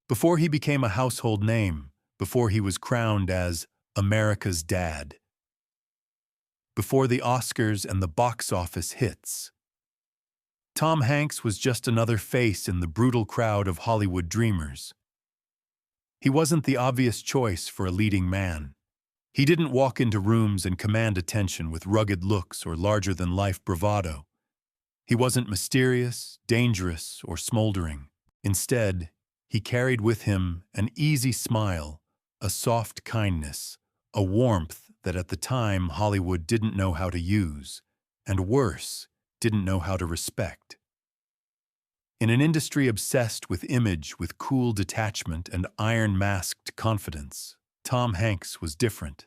Before he became a household name, before he was crowned as America's dad, before the Oscars and the box office hits, Tom Hanks was just another face in the brutal crowd of Hollywood dreamers. He wasn't the obvious choice for a leading man. He didn't walk into rooms and command attention with rugged looks or larger-than-life bravado. He wasn't mysterious, dangerous, or smoldering. Instead, he carried with him an easy smile, a soft kindness, a warmth that at the time Hollywood didn't know how to use, and worse, didn't know how to respect. In an industry obsessed with image, with cool detachment and iron-masked confidence, Tom Hanks was different.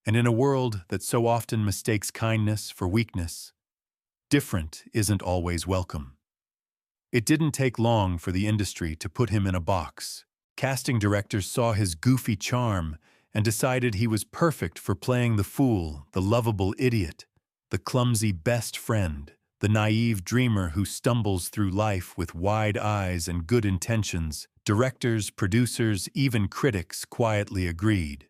And in a world that so often mistakes kindness for weakness, different isn't always welcome. It didn't take long for the industry to put him in a box. Casting directors saw his goofy charm and decided he was perfect for playing the fool, the lovable idiot, the clumsy best friend, the naive dreamer who stumbles through life with wide eyes and good intentions. Directors, producers, even critics quietly agreed.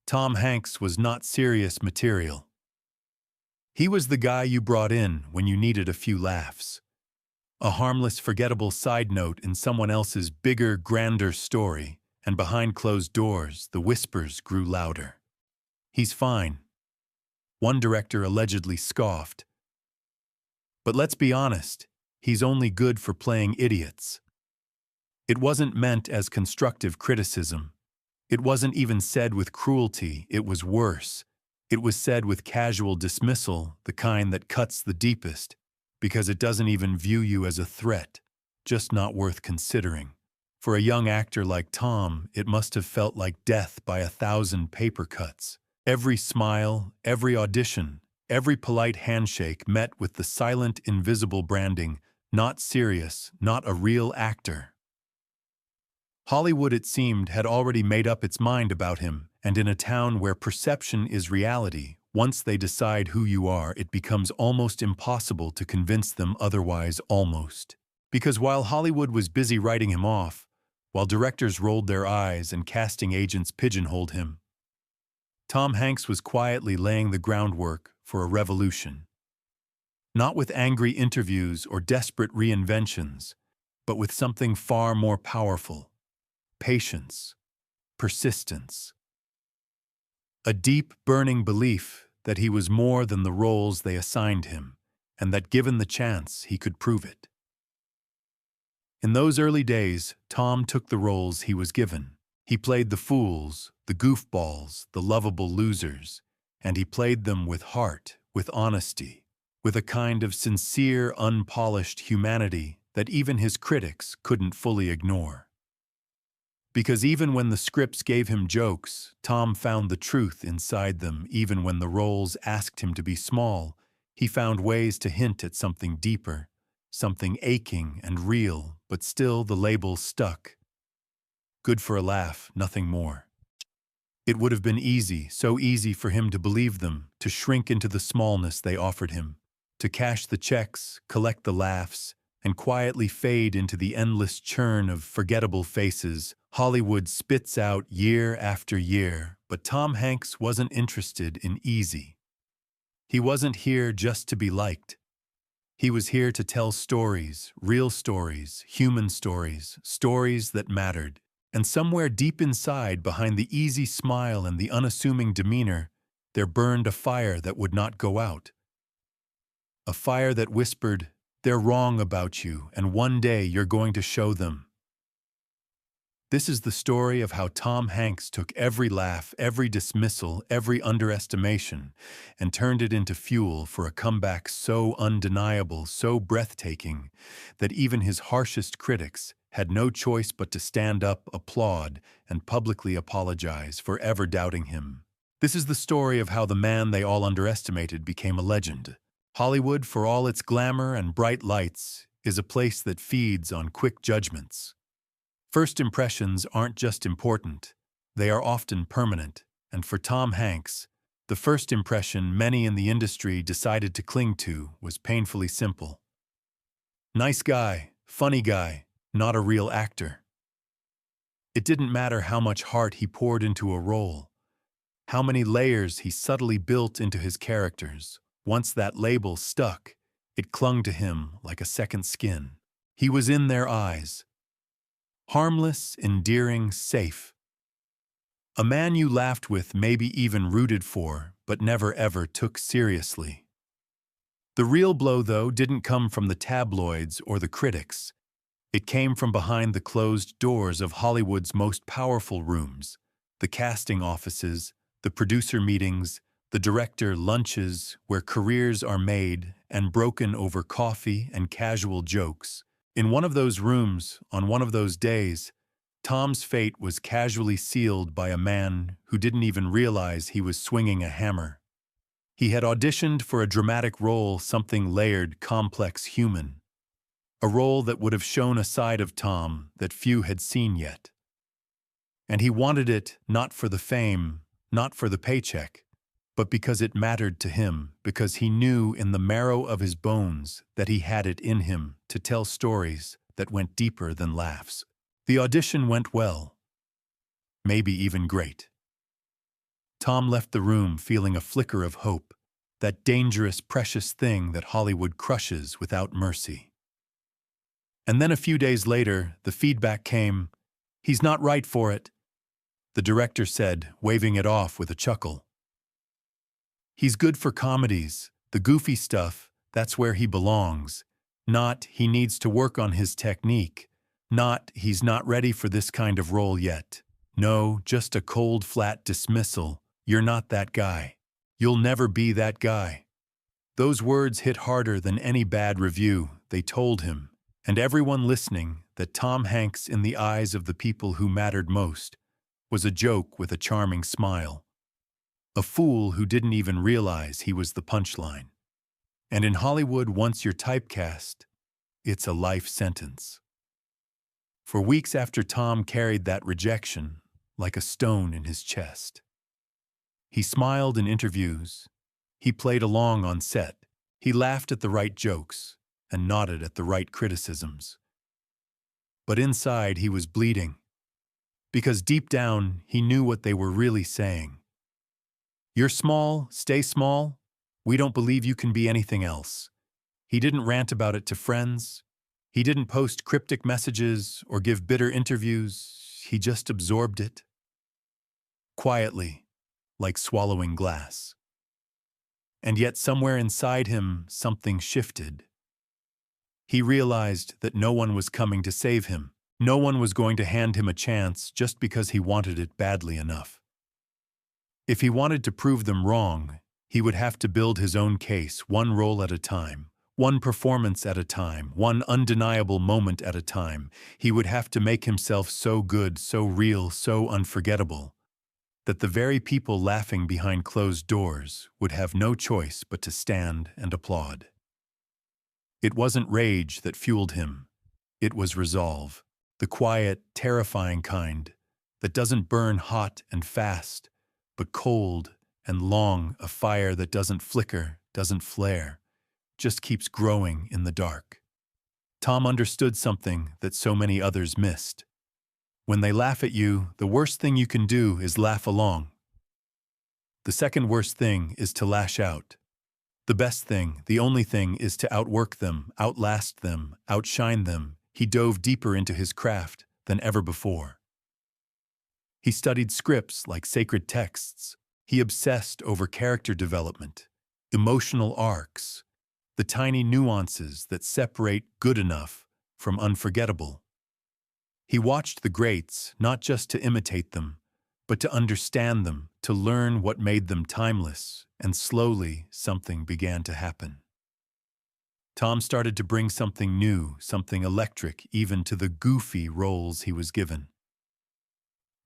Tom Hanks was not serious material. He was the guy you brought in when you needed a few laughs. A harmless, forgettable side note in someone else's bigger, grander story, and behind closed doors, the whispers grew louder. "He's fine," one director allegedly scoffed. But let's be honest, he's only good for playing idiots. It wasn't meant as constructive criticism. It wasn't even said with cruelty, it was worse. It was said with casual dismissal, the kind that cuts the deepest, because it doesn't even view you as a threat, just not worth considering. For a young actor like Tom, it must have felt like death by 1,000 paper cuts. Every smile, every audition, every polite handshake met with the silent, invisible branding, not serious, not a real actor. Hollywood, it seemed, had already made up its mind about him, and in a town where perception is reality, once they decide who you are, it becomes almost impossible to convince them otherwise. Almost. Because while Hollywood was busy writing him off, while directors rolled their eyes and casting agents pigeonholed him, Tom Hanks was quietly laying the groundwork for a revolution. Not with angry interviews or desperate reinventions, but with something far more powerful: patience, persistence. A deep, burning belief that he was more than the roles they assigned him, and that given the chance, he could prove it. In those early days, Tom took the roles he was given. He played the fools, the goofballs, the lovable losers, and he played them with heart, with honesty, with a kind of sincere, unpolished humanity that even his critics couldn't fully ignore. Because even when the scripts gave him jokes, Tom found the truth inside them. Even when the roles asked him to be small, he found ways to hint at something deeper, something aching and real, but still the label stuck. Good for a laugh, nothing more. It would have been easy, so easy for him to believe them, to shrink into the smallness they offered him, to cash the checks, collect the laughs, and quietly fade into the endless churn of forgettable faces Hollywood spits out year after year. But Tom Hanks wasn't interested in easy. He wasn't here just to be liked. He was here to tell stories, real stories, human stories, stories that mattered. And somewhere deep inside, behind the easy smile and the unassuming demeanor, there burned a fire that would not go out. A fire that whispered, "They're wrong about you, and one day you're going to show them." This is the story of how Tom Hanks took every laugh, every dismissal, every underestimation, and turned it into fuel for a comeback so undeniable, so breathtaking, that even his harshest critics had no choice but to stand up, applaud, and publicly apologize for ever doubting him. This is the story of how the man they all underestimated became a legend. Hollywood, for all its glamour and bright lights, is a place that feeds on quick judgments. First impressions aren't just important, they are often permanent, and for Tom Hanks, the first impression many in the industry decided to cling to was painfully simple. Nice guy, funny guy, not a real actor. It didn't matter how much heart he poured into a role, how many layers he subtly built into his characters. Once that label stuck, it clung to him like a second skin. He was in their eyes. Harmless, endearing, safe. A man you laughed with, maybe even rooted for, but never ever took seriously. The real blow, though, didn't come from the tabloids or the critics. It came from behind the closed doors of Hollywood's most powerful rooms, the casting offices, the producer meetings, the director lunches where careers are made and broken over coffee and casual jokes. In one of those rooms, on one of those days, Tom's fate was casually sealed by a man who didn't even realize he was swinging a hammer. He had auditioned for a dramatic role, something layered, complex, human. A role that would have shown a side of Tom that few had seen yet. And he wanted it not for the fame, not for the paycheck, but because it mattered to him, because he knew in the marrow of his bones that he had it in him to tell stories that went deeper than laughs. The audition went well, maybe even great. Tom left the room feeling a flicker of hope, that dangerous, precious thing that Hollywood crushes without mercy. And then a few days later, the feedback came, "He's not right for it," the director said, waving it off with a chuckle. "He's good for comedies, the goofy stuff, that's where he belongs. Not, he needs to work on his technique. Not, he's not ready for this kind of role yet. No, just a cold, flat dismissal. You're not that guy. You'll never be that guy." Those words hit harder than any bad review. They told him, and everyone listening, that Tom Hanks in the eyes of the people who mattered most was a joke with a charming smile. A fool who didn't even realize he was the punchline. And in Hollywood, once you're typecast, it's a life sentence. For weeks after Tom carried that rejection like a stone in his chest. He smiled in interviews. He played along on set. He laughed at the right jokes and nodded at the right criticisms. But inside he was bleeding, because deep down he knew what they were really saying. "You're small, stay small. We don't believe you can be anything else." He didn't rant about it to friends. He didn't post cryptic messages or give bitter interviews. He just absorbed it. Quietly, like swallowing glass. And yet somewhere inside him, something shifted. He realized that no one was coming to save him. No one was going to hand him a chance just because he wanted it badly enough. If he wanted to prove them wrong, he would have to build his own case, one role at a time, one performance at a time, one undeniable moment at a time. He would have to make himself so good, so real, so unforgettable, that the very people laughing behind closed doors would have no choice but to stand and applaud. It wasn't rage that fueled him. It was resolve, the quiet, terrifying kind that doesn't burn hot and fast, but cold and long, a fire that doesn't flicker, doesn't flare, just keeps growing in the dark. Tom understood something that so many others missed. When they laugh at you, the worst thing you can do is laugh along. The second worst thing is to lash out. The best thing, the only thing, is to outwork them, outlast them, outshine them. He dove deeper into his craft than ever before. He studied scripts like sacred texts. He obsessed over character development, emotional arcs, the tiny nuances that separate good enough from unforgettable. He watched the greats not just to imitate them, but to understand them, to learn what made them timeless, and slowly something began to happen. Tom started to bring something new, something electric, even to the goofy roles he was given.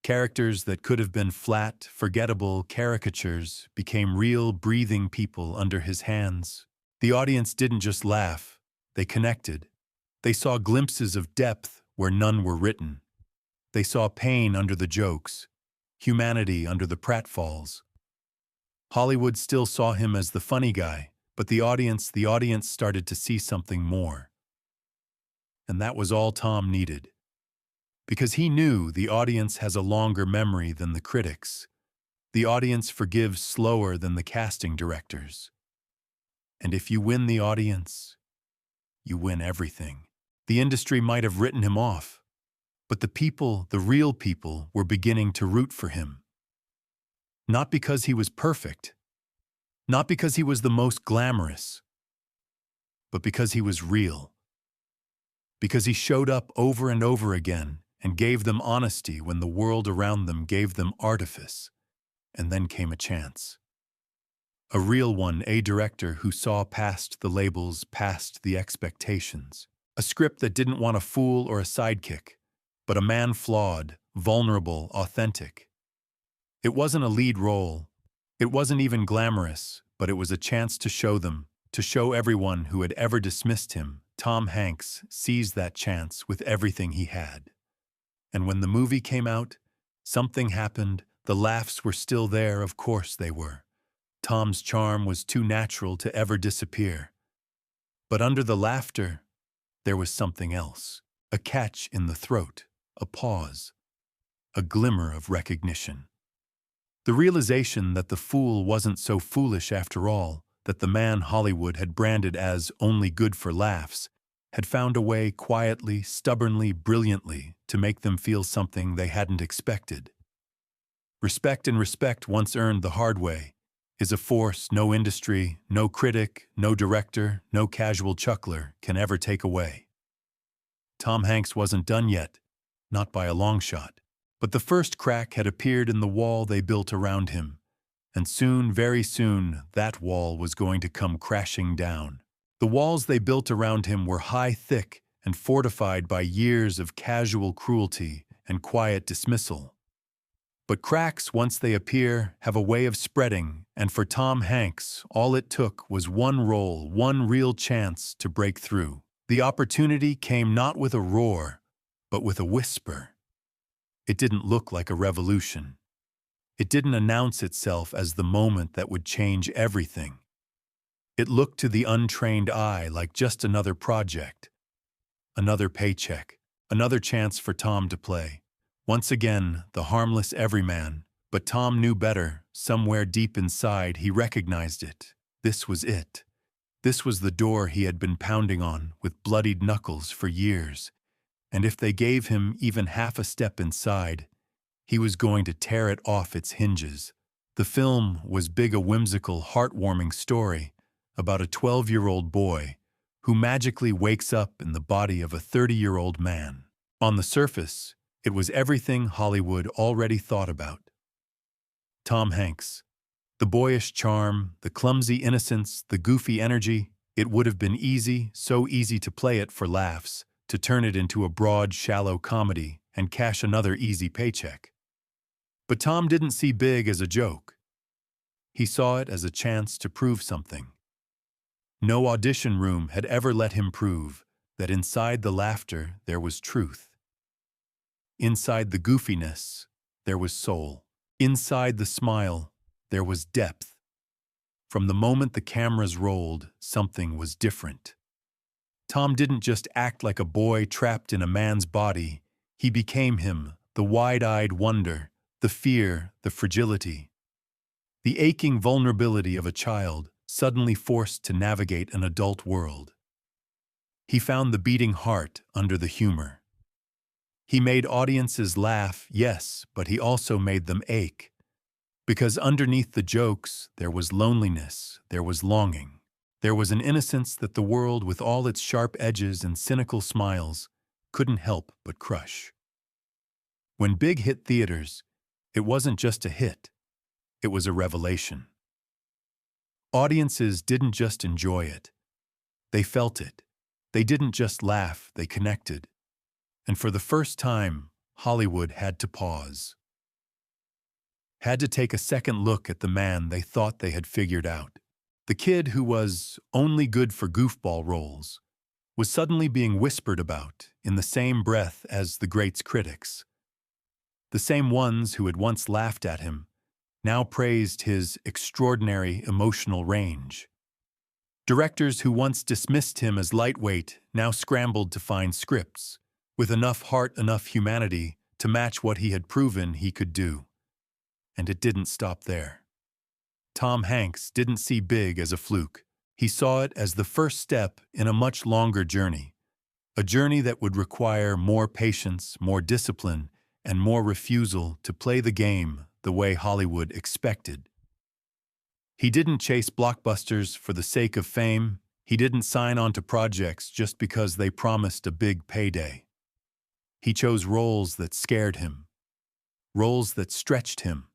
Characters that could have been flat, forgettable caricatures became real, breathing people under his hands. The audience didn't just laugh, they connected. They saw glimpses of depth where none were written. They saw pain under the jokes, humanity under the pratfalls. Hollywood still saw him as the funny guy, but the audience started to see something more. And that was all Tom needed. Because he knew the audience has a longer memory than the critics. The audience forgives slower than the casting directors. And if you win the audience, you win everything. The industry might have written him off, but the people, the real people, were beginning to root for him. Not because he was perfect, not because he was the most glamorous, but because he was real. Because he showed up over and over again and gave them honesty when the world around them gave them artifice. And then came a chance. A real one, a director who saw past the labels, past the expectations. A script that didn't want a fool or a sidekick, but a man flawed, vulnerable, authentic. It wasn't a lead role. It wasn't even glamorous, but it was a chance to show them, to show everyone who had ever dismissed him. Tom Hanks seized that chance with everything he had. And when the movie came out, something happened. The laughs were still there, of course they were. Tom's charm was too natural to ever disappear. But under the laughter, there was something else. A catch in the throat, a pause, a glimmer of recognition. The realization that the fool wasn't so foolish after all, that the man Hollywood had branded as only good for laughs, had found a way quietly, stubbornly, brilliantly to make them feel something they hadn't expected. Respect, and respect once earned the hard way is a force no industry, no critic, no director, no casual chuckler can ever take away. Tom Hanks wasn't done yet, not by a long shot. But the first crack had appeared in the wall they built around him, and soon, very soon, that wall was going to come crashing down. The walls they built around him were high, thick, and fortified by years of casual cruelty and quiet dismissal. But cracks, once they appear, have a way of spreading, and for Tom Hanks, all it took was one role, one real chance to break through. The opportunity came not with a roar, but with a whisper. It didn't look like a revolution. It didn't announce itself as the moment that would change everything. It looked to the untrained eye like just another project, another paycheck, another chance for Tom to play. Once again, the harmless everyman, but Tom knew better. Somewhere deep inside, he recognized it. This was it. This was the door he had been pounding on with bloodied knuckles for years. And if they gave him even half a step inside, he was going to tear it off its hinges. The film was big, a whimsical, heartwarming story about a 12-year-old boy who magically wakes up in the body of a 30-year-old man. On the surface, it was everything Hollywood already thought about. Tom Hanks, the boyish charm, the clumsy innocence, the goofy energy. It would have been easy, so easy to play it for laughs, to turn it into a broad, shallow comedy and cash another easy paycheck. But Tom didn't see big as a joke. He saw it as a chance to prove something. No audition room had ever let him prove that inside the laughter there was truth. Inside the goofiness, there was soul. Inside the smile, there was depth. From the moment the cameras rolled, something was different. Tom didn't just act like a boy trapped in a man's body. He became him, the wide-eyed wonder, the fear, the fragility. The aching vulnerability of a child suddenly forced to navigate an adult world. He found the beating heart under the humor. He made audiences laugh, yes, but he also made them ache. Because underneath the jokes, there was loneliness, there was longing. There was an innocence that the world, with all its sharp edges and cynical smiles, couldn't help but crush. When Big hit theaters, it wasn't just a hit, it was a revelation. Audiences didn't just enjoy it, they felt it. They didn't just laugh, they connected. And for the first time, Hollywood had to pause. Had to take a second look at the man they thought they had figured out. The kid who was only good for goofball roles was suddenly being whispered about in the same breath as the great's critics. The same ones who had once laughed at him now praised his extraordinary emotional range. Directors who once dismissed him as lightweight now scrambled to find scripts with enough heart, enough humanity to match what he had proven he could do. And it didn't stop there. Tom Hanks didn't see big as a fluke. He saw it as the first step in a much longer journey, a journey that would require more patience, more discipline, and more refusal to play the game the way Hollywood expected. He didn't chase blockbusters for the sake of fame. He didn't sign on to projects just because they promised a big payday. He chose roles that scared him, roles that stretched him,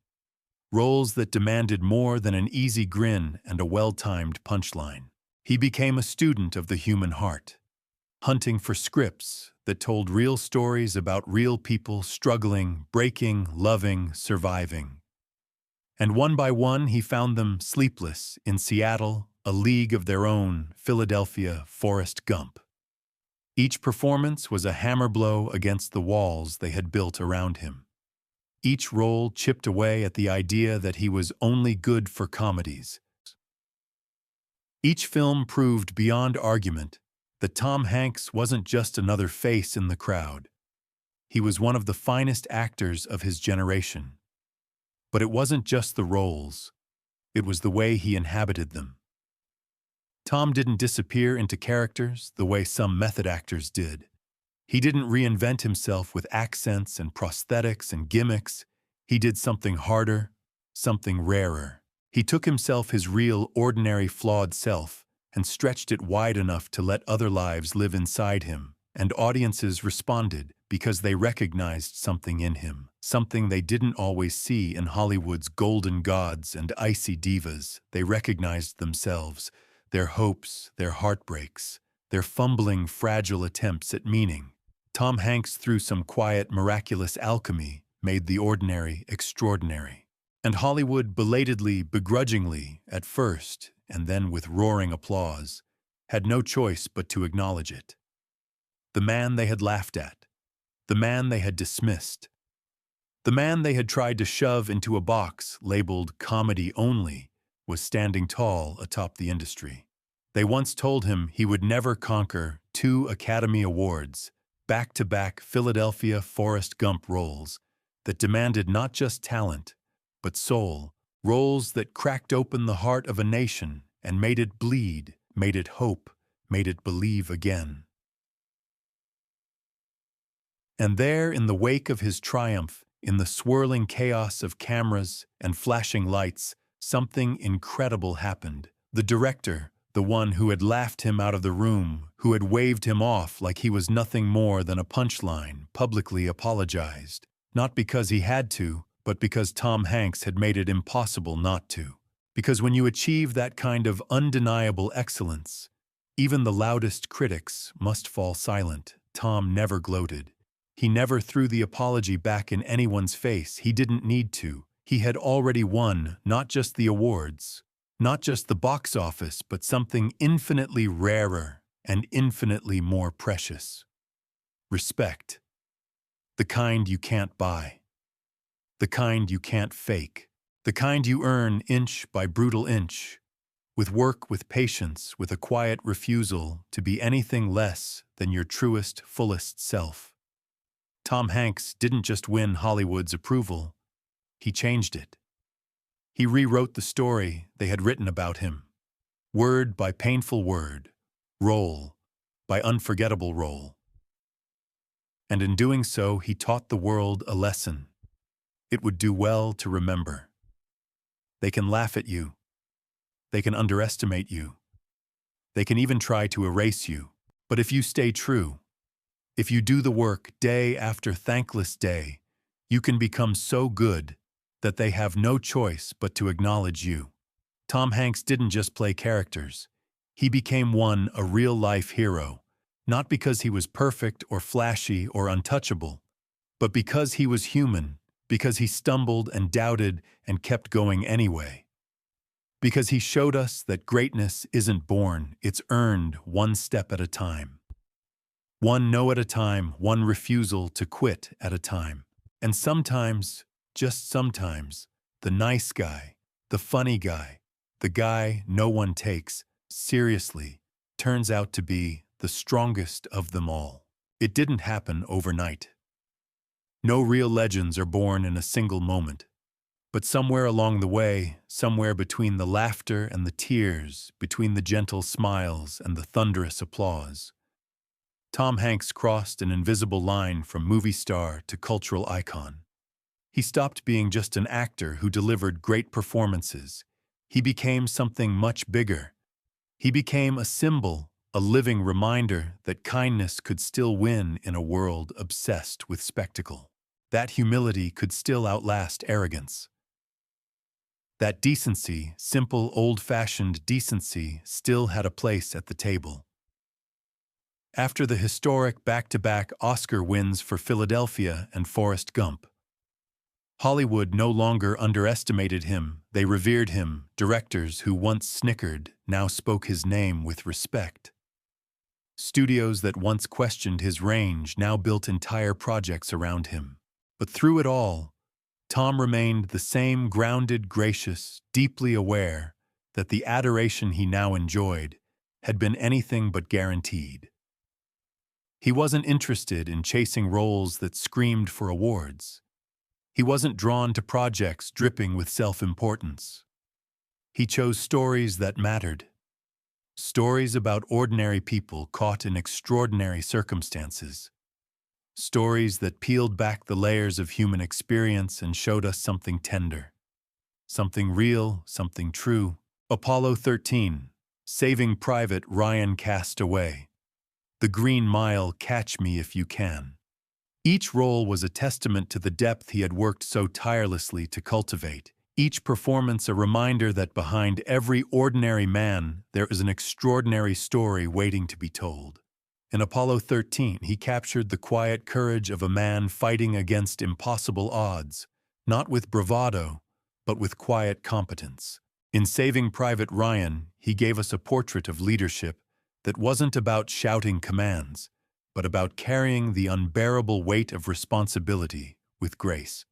roles that demanded more than an easy grin and a well-timed punchline. He became a student of the human heart, hunting for scripts that told real stories about real people struggling, breaking, loving, surviving. And one by one, he found them sleepless in Seattle, A League of Their Own, Philadelphia, Forrest Gump. Each performance was a hammer blow against the walls they had built around him. Each role chipped away at the idea that he was only good for comedies. Each film proved beyond argument that Tom Hanks wasn't just another face in the crowd. He was one of the finest actors of his generation. But it wasn't just the roles, it was the way he inhabited them. Tom didn't disappear into characters the way some method actors did. He didn't reinvent himself with accents and prosthetics and gimmicks. He did something harder, something rarer. He took himself, his real, ordinary, flawed self, and stretched it wide enough to let other lives live inside him, and audiences responded because they recognized something in him, something they didn't always see in Hollywood's golden gods and icy divas. They recognized themselves, their hopes, their heartbreaks, their fumbling, fragile attempts at meaning. Tom Hanks, through some quiet, miraculous alchemy, made the ordinary extraordinary. And Hollywood, belatedly, begrudgingly, at first, and then with roaring applause, had no choice but to acknowledge it. The man they had laughed at, the man they had dismissed, the man they had tried to shove into a box labeled comedy only, was standing tall atop the industry. They once told him he would never conquer 2 Academy Awards, back-to-back Philadelphia Forrest Gump roles that demanded not just talent, but soul, roles that cracked open the heart of a nation and made it bleed, made it hope, made it believe again. And there, in the wake of his triumph, in the swirling chaos of cameras and flashing lights, something incredible happened. The director, the one who had laughed him out of the room, who had waved him off like he was nothing more than a punchline, publicly apologized. Not because he had to, but because Tom Hanks had made it impossible not to. Because when you achieve that kind of undeniable excellence, even the loudest critics must fall silent. Tom never gloated. He never threw the apology back in anyone's face. He didn't need to. He had already won not just the awards, not just the box office, but something infinitely rarer and infinitely more precious. Respect. The kind you can't buy. The kind you can't fake. The kind you earn inch by brutal inch, with work, with patience, with a quiet refusal to be anything less than your truest, fullest self. Tom Hanks didn't just win Hollywood's approval, he changed it. He rewrote the story they had written about him, word by painful word, role by unforgettable role. And in doing so, he taught the world a lesson it would do well to remember. They can laugh at you. They can underestimate you. They can even try to erase you. But if you stay true, if you do the work day after thankless day, you can become so good that they have no choice but to acknowledge you. Tom Hanks didn't just play characters. He became one, a real-life hero, not because he was perfect or flashy or untouchable, but because he was human, because he stumbled and doubted and kept going anyway. Because he showed us that greatness isn't born, it's earned one step at a time. One no at a time, one refusal to quit at a time. And sometimes, just sometimes, the nice guy, the funny guy, the guy no one takes seriously, turns out to be the strongest of them all. It didn't happen overnight. No real legends are born in a single moment. But somewhere along the way, somewhere between the laughter and the tears, between the gentle smiles and the thunderous applause, Tom Hanks crossed an invisible line from movie star to cultural icon. He stopped being just an actor who delivered great performances. He became something much bigger. He became a symbol, a living reminder that kindness could still win in a world obsessed with spectacle. That humility could still outlast arrogance. That decency, simple, old-fashioned decency, still had a place at the table. After the historic back-to-back Oscar wins for Philadelphia and Forrest Gump, Hollywood no longer underestimated him, they revered him. Directors who once snickered now spoke his name with respect. Studios that once questioned his range now built entire projects around him. But through it all, Tom remained the same grounded, gracious, deeply aware that the adoration he now enjoyed had been anything but guaranteed. He wasn't interested in chasing roles that screamed for awards. He wasn't drawn to projects dripping with self-importance. He chose stories that mattered. Stories about ordinary people caught in extraordinary circumstances. Stories that peeled back the layers of human experience and showed us something tender. Something real, something true. Apollo 13, Saving Private Ryan Cast Away. The Green Mile, Catch Me If You Can. Each role was a testament to the depth he had worked so tirelessly to cultivate. Each performance a reminder that behind every ordinary man there is an extraordinary story waiting to be told. In Apollo 13, he captured the quiet courage of a man fighting against impossible odds, not with bravado, but with quiet competence. In Saving Private Ryan, he gave us a portrait of leadership that wasn't about shouting commands, but about carrying the unbearable weight of responsibility with grace.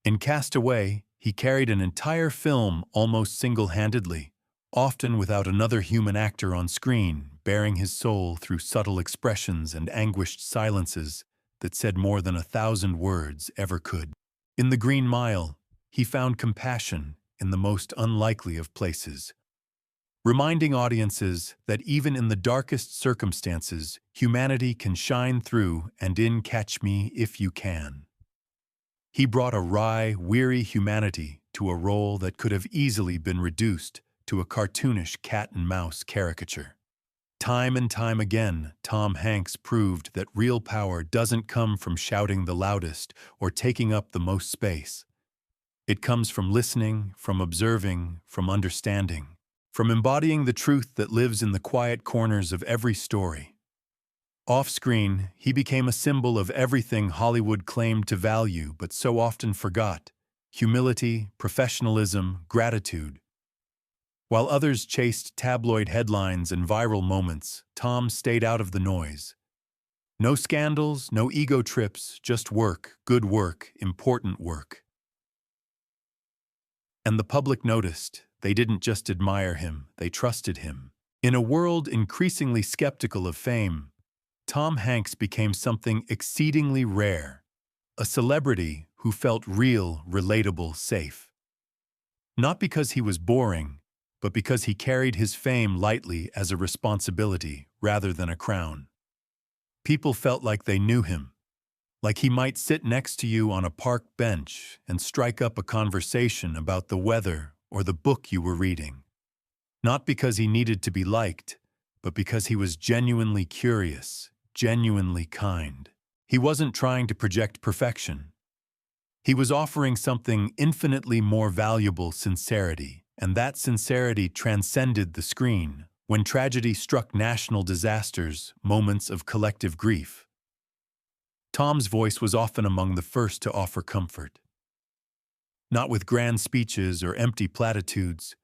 In Cast Away, he carried an entire film almost single-handedly, often without another human actor on screen, bearing his soul through subtle expressions and anguished silences that said more than 1,000 words ever could. In The Green Mile, he found compassion in the most unlikely of places, reminding audiences that even in the darkest circumstances, humanity can shine through, and in Catch Me If You Can. He brought a wry, weary humanity to a role that could have easily been reduced to a cartoonish cat-and-mouse caricature. Time and time again, Tom Hanks proved that real power doesn't come from shouting the loudest or taking up the most space. It comes from listening, from observing, from understanding, from embodying the truth that lives in the quiet corners of every story. Off-screen, he became a symbol of everything Hollywood claimed to value but so often forgot: humility, professionalism, gratitude. While others chased tabloid headlines and viral moments, Tom stayed out of the noise. No scandals, no ego trips, just work, good work, important work. And the public noticed. They didn't just admire him, they trusted him. In a world increasingly skeptical of fame, Tom Hanks became something exceedingly rare, a celebrity who felt real, relatable, safe. Not because he was boring, but because he carried his fame lightly as a responsibility rather than a crown. People felt like they knew him, like he might sit next to you on a park bench and strike up a conversation about the weather or the book you were reading. Not because he needed to be liked, but because he was genuinely curious, genuinely kind. He wasn't trying to project perfection. He was offering something infinitely more valuable: sincerity. And that sincerity transcended the screen. When tragedy struck, national disasters, moments of collective grief, Tom's voice was often among the first to offer comfort. Not with grand speeches or empty platitudes,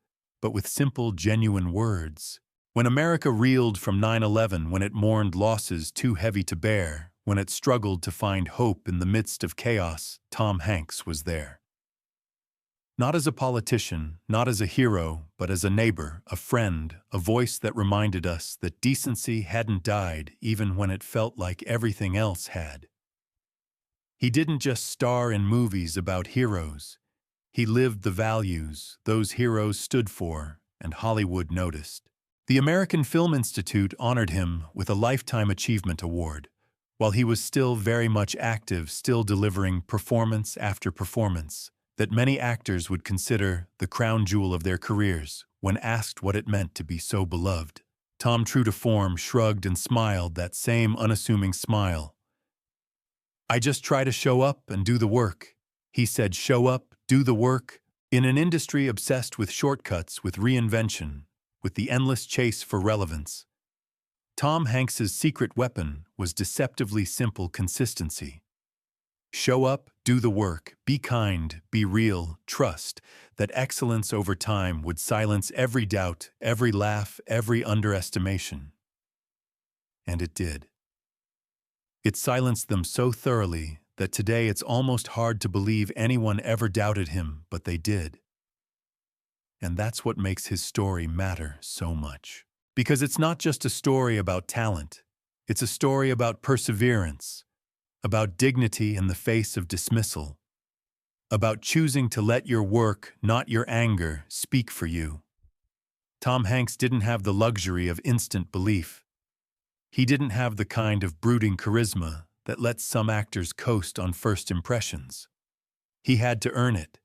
but with simple, genuine words. When America reeled from 9/11, when it mourned losses too heavy to bear, when it struggled to find hope in the midst of chaos, Tom Hanks was there. Not as a politician, not as a hero, but as a neighbor, a friend, a voice that reminded us that decency hadn't died even when it felt like everything else had. He didn't just star in movies about heroes. He lived the values those heroes stood for, and Hollywood noticed. The American Film Institute honored him with a Lifetime Achievement Award, while he was still very much active, still delivering performance after performance that many actors would consider the crown jewel of their careers when asked what it meant to be so beloved. Tom, true to form, shrugged and smiled that same unassuming smile. "I just try to show up and do the work," he said. Show up, do the work. In an industry obsessed with shortcuts, with reinvention, with the endless chase for relevance, Tom Hanks's secret weapon was deceptively simple consistency. Show up, do the work, be kind, be real, trust that excellence over time would silence every doubt, every laugh, every underestimation. And it did. It silenced them so thoroughly that today it's almost hard to believe anyone ever doubted him, but they did. And that's what makes his story matter so much. Because it's not just a story about talent, it's a story about perseverance, about dignity in the face of dismissal, about choosing to let your work, not your anger, speak for you. Tom Hanks didn't have the luxury of instant belief. He didn't have the kind of brooding charisma that lets some actors coast on first impressions. He had to earn it.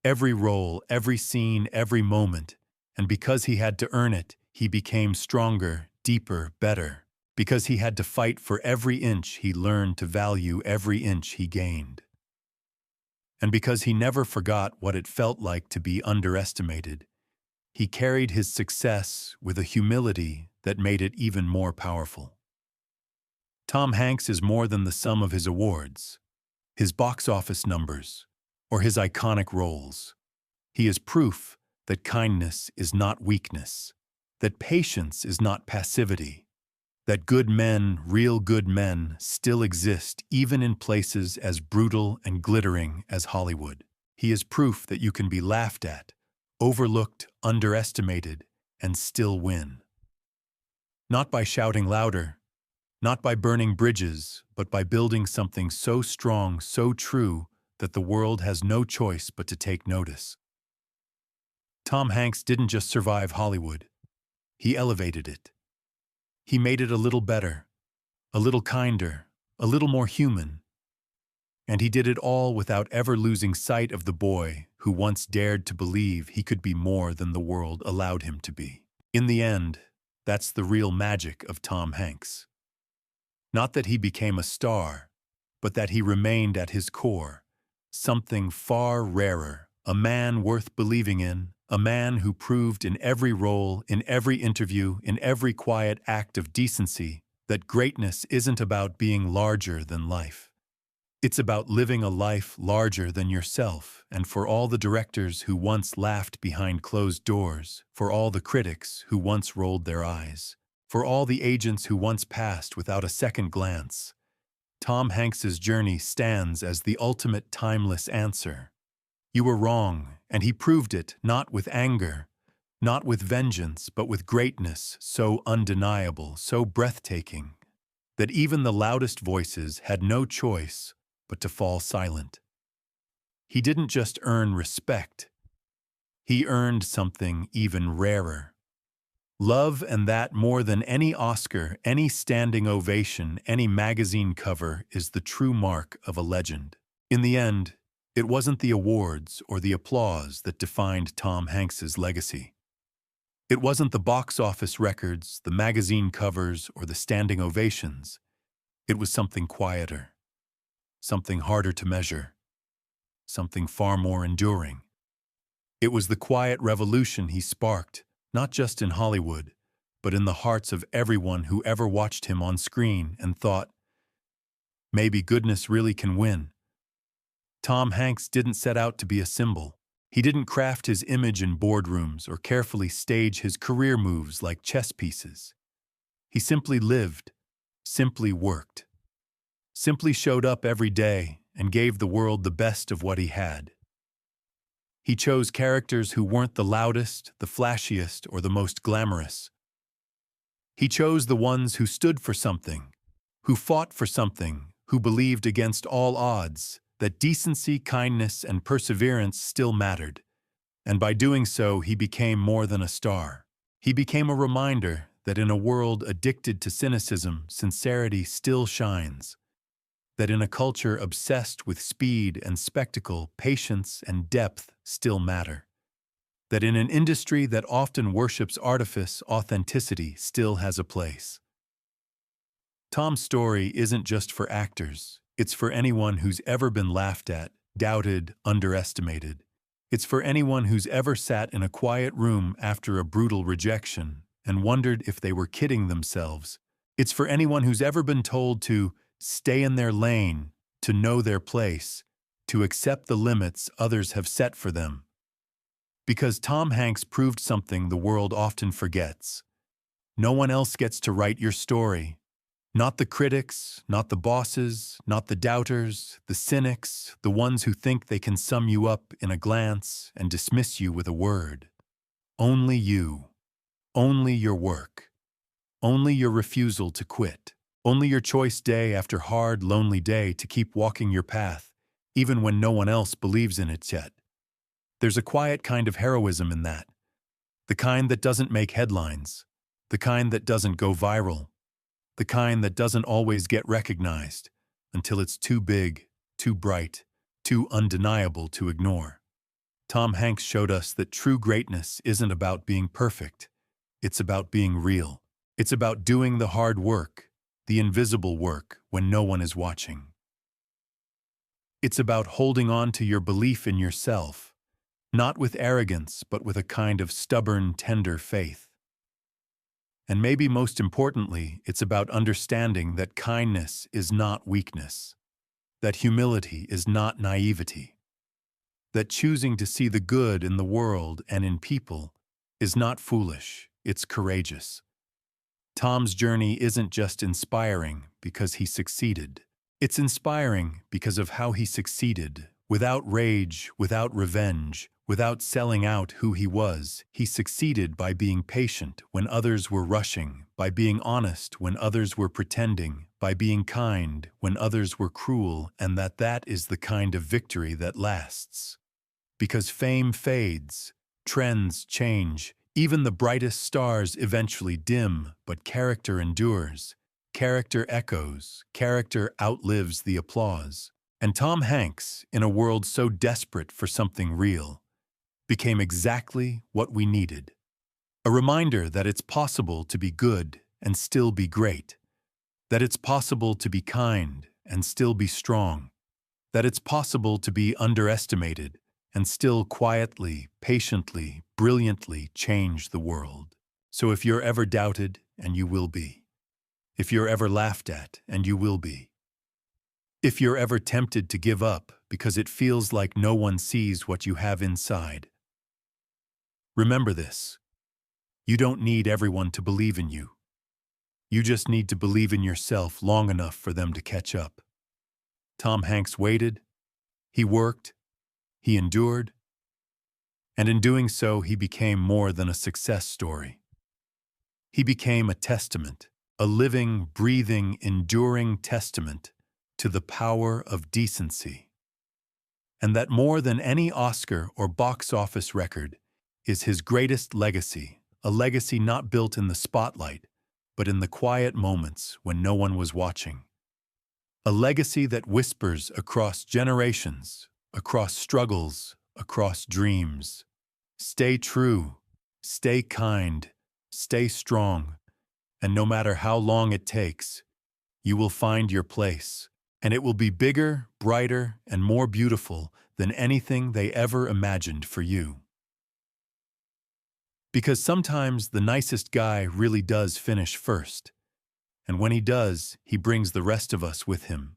Every role, every scene, every moment. And because he had to earn it, he became stronger, deeper, better. Because he had to fight for every inch, he learned to value every inch he gained. And because he never forgot what it felt like to be underestimated, he carried his success with a humility that made it even more powerful. Tom Hanks is more than the sum of his awards, his box office numbers, or his iconic roles. He is proof that kindness is not weakness, that patience is not passivity, that good men, real good men, still exist even in places as brutal and glittering as Hollywood. He is proof that you can be laughed at, overlooked, underestimated, and still win. Not by shouting louder, not by burning bridges, but by building something so strong, so true, that the world has no choice but to take notice. Tom Hanks didn't just survive Hollywood. He elevated it. He made it a little better, a little kinder, a little more human. And he did it all without ever losing sight of the boy who once dared to believe he could be more than the world allowed him to be. In the end, that's the real magic of Tom Hanks. Not that he became a star, but that he remained at his core, something far rarer, a man worth believing in, a man who proved in every role, in every interview, in every quiet act of decency, that greatness isn't about being larger than life. It's about living a life larger than yourself. And for all the directors who once laughed behind closed doors, for all the critics who once rolled their eyes, for all the agents who once passed without a second glance, Tom Hanks's journey stands as the ultimate timeless answer. You were wrong, and he proved it, not with anger, not with vengeance, but with greatness so undeniable, so breathtaking, that even the loudest voices had no choice but to fall silent. He didn't just earn respect. He earned something even rarer. Love, and that more than any Oscar, any standing ovation, any magazine cover, is the true mark of a legend. In the end, it wasn't the awards or the applause that defined Tom Hanks's legacy. It wasn't the box office records, the magazine covers, or the standing ovations. It was something quieter, something harder to measure, something far more enduring. It was the quiet revolution he sparked, not just in Hollywood, but in the hearts of everyone who ever watched him on screen and thought, maybe goodness really can win. Tom Hanks didn't set out to be a symbol. He didn't craft his image in boardrooms or carefully stage his career moves like chess pieces. He simply lived, simply worked, simply showed up every day and gave the world the best of what he had. He chose characters who weren't the loudest, the flashiest, or the most glamorous. He chose the ones who stood for something, who fought for something, who believed against all odds that decency, kindness, and perseverance still mattered. And by doing so, he became more than a star. He became a reminder that in a world addicted to cynicism, sincerity still shines. That in a culture obsessed with speed and spectacle, patience and depth still matter. That in an industry that often worships artifice, authenticity still has a place. Tom's story isn't just for actors. It's for anyone who's ever been laughed at, doubted, underestimated. It's for anyone who's ever sat in a quiet room after a brutal rejection and wondered if they were kidding themselves. It's for anyone who's ever been told to stay in their lane, to know their place, to accept the limits others have set for them. Because Tom Hanks proved something the world often forgets. No one else gets to write your story. Not the critics, not the bosses, not the doubters, the cynics, the ones who think they can sum you up in a glance and dismiss you with a word. Only you. Only your work. Only your refusal to quit. Only your choice day after hard, lonely day to keep walking your path, even when no one else believes in it yet. There's a quiet kind of heroism in that. The kind that doesn't make headlines. The kind that doesn't go viral. The kind that doesn't always get recognized until it's too big, too bright, too undeniable to ignore. Tom Hanks showed us that true greatness isn't about being perfect. It's about being real. It's about doing the hard work, the invisible work when no one is watching. It's about holding on to your belief in yourself, not with arrogance, but with a kind of stubborn, tender faith. And maybe most importantly, it's about understanding that kindness is not weakness, that humility is not naivety, that choosing to see the good in the world and in people is not foolish, it's courageous. Tom's journey isn't just inspiring because he succeeded. It's inspiring because of how he succeeded, without rage, without revenge, without selling out who he was. He succeeded by being patient when others were rushing, by being honest when others were pretending, by being kind when others were cruel, and that is the kind of victory that lasts. Because fame fades, trends change, even the brightest stars eventually dim, but character endures. Character echoes, character outlives the applause. And Tom Hanks, in a world so desperate for something real, became exactly what we needed. A reminder that it's possible to be good and still be great. That it's possible to be kind and still be strong. That it's possible to be underestimated and still quietly, patiently, brilliantly change the world. So if you're ever doubted, and you will be. If you're ever laughed at, and you will be. If you're ever tempted to give up because it feels like no one sees what you have inside, remember this. You don't need everyone to believe in you. You just need to believe in yourself long enough for them to catch up. Tom Hanks waited, he worked, he endured, and in doing so he became more than a success story. He became a testament, a living, breathing, enduring testament to the power of decency. And that more than any Oscar or box office record is his greatest legacy, a legacy not built in the spotlight, but in the quiet moments when no one was watching. A legacy that whispers across generations, across struggles, across dreams. Stay true, stay kind, stay strong, and no matter how long it takes, you will find your place, and it will be bigger, brighter, and more beautiful than anything they ever imagined for you. Because sometimes the nicest guy really does finish first, and when he does, he brings the rest of us with him.